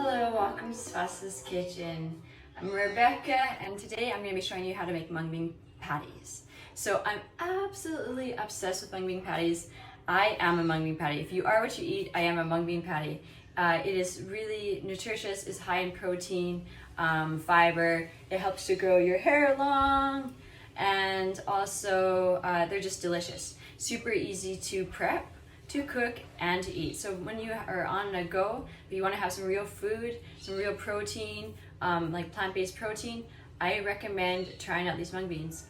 Hello, welcome to Svastha's kitchen. I'm Rebecca and today I'm going to be showing you how to make mung bean patties. So I'm absolutely obsessed with mung bean patties. I am a mung bean patty. If you are what you eat, I am a mung bean patty. It is really nutritious, it's high in protein, fiber, it helps to grow your hair long, and also they're just delicious. Super easy to prep, to cook, and to eat. So when you are on the go, but you want to have some real food, some real protein, like plant-based protein, I recommend trying out these mung beans.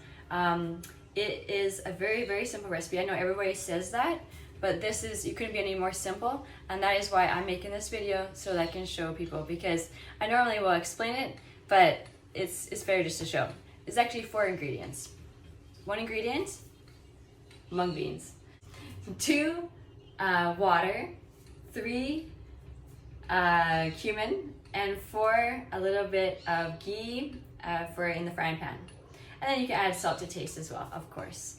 It is a very, very simple recipe. I know everybody says that, but this is, you couldn't be any more simple, and that is why I'm making this video, so that I can show people, because I normally will explain it, but it's better just to show. It's actually 4 ingredients. 1 ingredient, mung beans. 2, water. 3, cumin. And 4, a little bit of ghee for in the frying pan. And then you can add salt to taste as well, of course.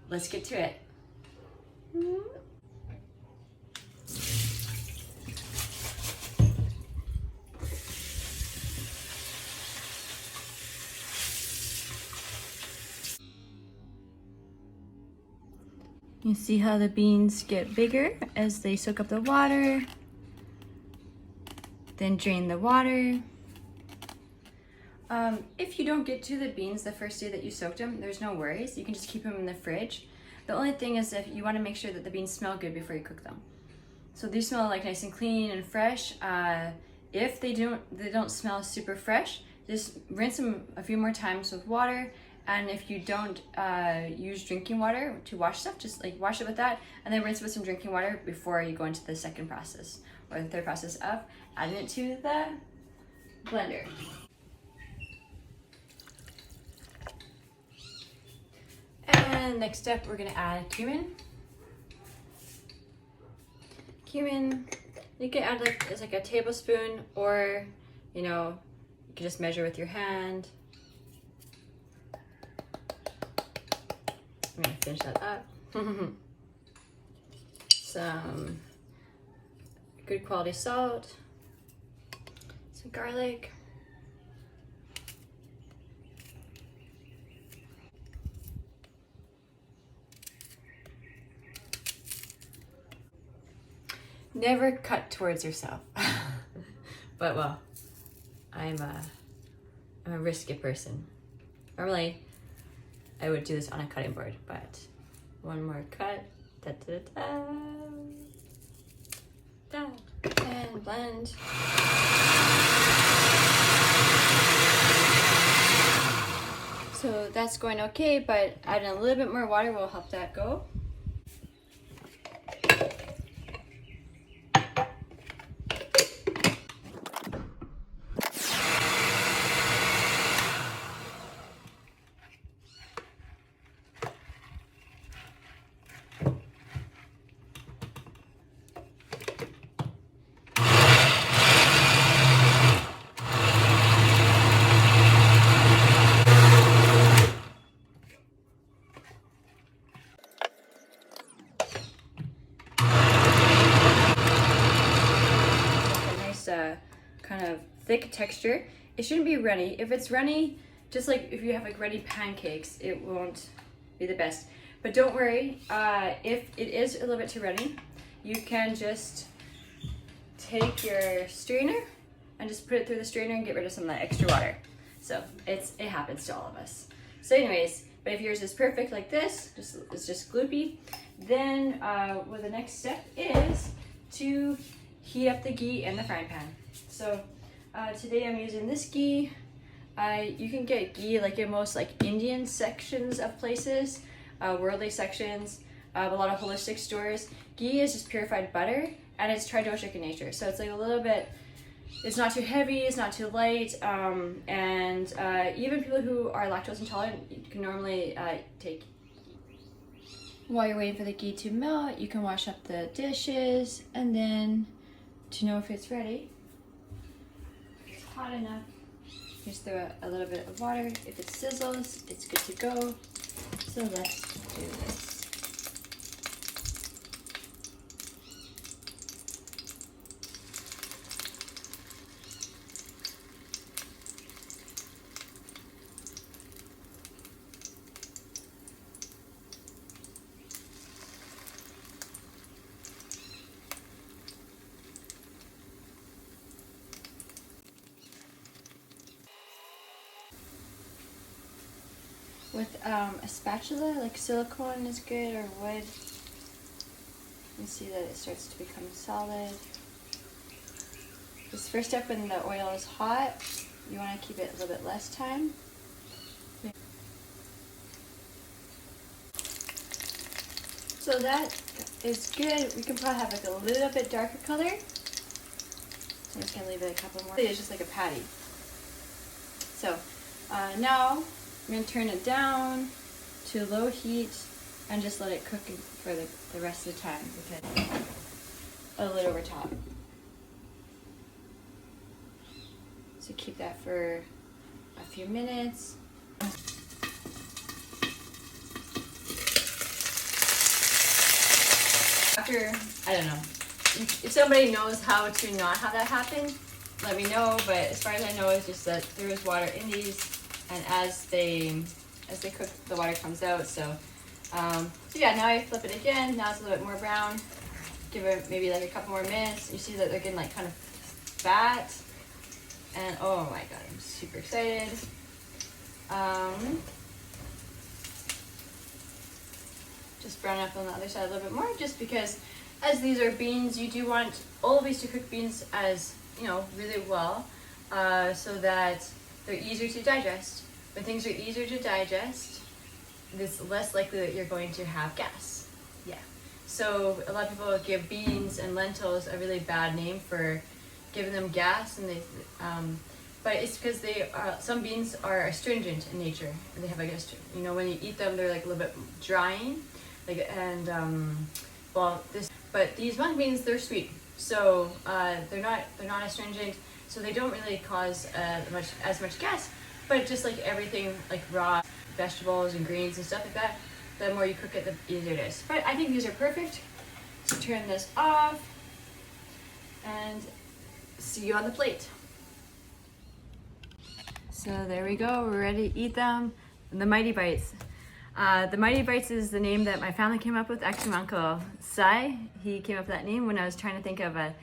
Let's get to it. You see how the beans get bigger as they soak up the water, then drain the water. If you don't get to the beans the first day that you soaked them, there's no worries. You can just keep them in the fridge. The only thing is that you want to make sure that the beans smell good before you cook them. So these smell like nice and clean and fresh. If they don't smell super fresh, just rinse them a few more times with water. And if you don't use drinking water to wash stuff, just like wash it with that, and then rinse it with some drinking water before you go into the second process or the third process of adding it to the blender. And next step, we're gonna add cumin. Cumin, you can add it's like a tablespoon, or you know, you can just measure with your hand. I'm gonna finish that up. Some good quality salt, some garlic, never cut towards yourself. But well, I'm a risky person. Normally I would do this on a cutting board, but one more cut, da da da da, and blend. So that's going okay, but adding a little bit more water will help that go. Kind of thick texture. It shouldn't be runny. If it's runny, just like if you have like runny pancakes, it won't be the best. But don't worry, if it is a little bit too runny, you can just take your strainer and just put it through the strainer and get rid of some of that extra water. So it happens to all of us. So anyways, but if yours is perfect like this, it's just gloopy, then the next step is to heat up the ghee in the frying pan. So today I'm using this ghee. You can get ghee like in most like Indian sections of places, worldly sections, a lot of holistic stores. Ghee is just purified butter, and it's tridoshic in nature. So it's like a little bit, it's not too heavy, it's not too light, and even people who are lactose intolerant can normally take. While you're waiting for the ghee to melt, you can wash up the dishes, and then to know if it's ready, if it's hot enough, just throw a little bit of water. If it sizzles, it's good to go. So let's do this. with a spatula, like silicone is good, or wood. You see that it starts to become solid. This first step, when the oil is hot, you want to keep it a little bit less time. So that is good. We can probably have like a little bit darker color. So I'm just gonna leave it a couple more. It's just like a patty. So now I'm gonna turn it down to low heat and just let it cook for the rest of the time, because a lid over top. So keep that for a few minutes. After, I don't know, if somebody knows how to not have that happen, let me know. But as far as I know, it's just that there is water in these, and as they cook, the water comes out. So yeah, now I flip it again. Now it's a little bit more brown. Give it maybe like a couple more minutes. You see that they're getting like kind of fat, and oh my god, I'm super excited. Just brown up on the other side a little bit more, just because as these are beans, you do want all of these to cook beans as, you know, really well, so that they're easier to digest. When things are easier to digest, it's less likely that you're going to have gas. Yeah. So a lot of people give beans and lentils a really bad name for giving them gas, and they, but it's because they some beans are astringent in nature, and they have like you know, when you eat them, they're like a little bit drying, like, and but these mung beans, they're sweet, so they're not astringent, so they don't really cause as much gas. But just like everything, like raw vegetables and greens and stuff like that, the more you cook it, the easier it is. But I think these are perfect. So turn this off and see you on the plate. So there we go, we're ready to eat them. The Mighty Bites. The Mighty Bites is the name that my family came up with. Actually, my Uncle Sai, he came up with that name when I was trying to think of a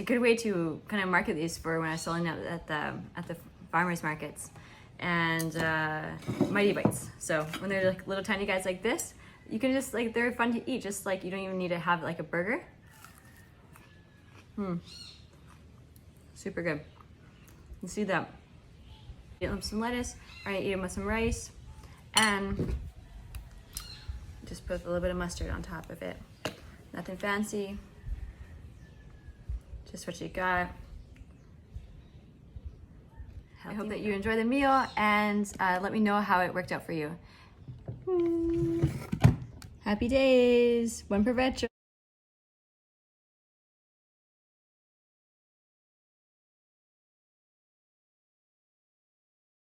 good way to kind of market these for when I was selling them at the farmers markets. And Mighty Bites. So when they're like little tiny guys like this, you can just like, they're fun to eat. Just like, you don't even need to have like a burger. Super good. You see that? Eat them with some lettuce, or eat them with some rice, and just put a little bit of mustard on top of it. Nothing fancy, just what you got. I hope that you enjoy the meal, and let me know how it worked out for you. Happy days! Buen provecho!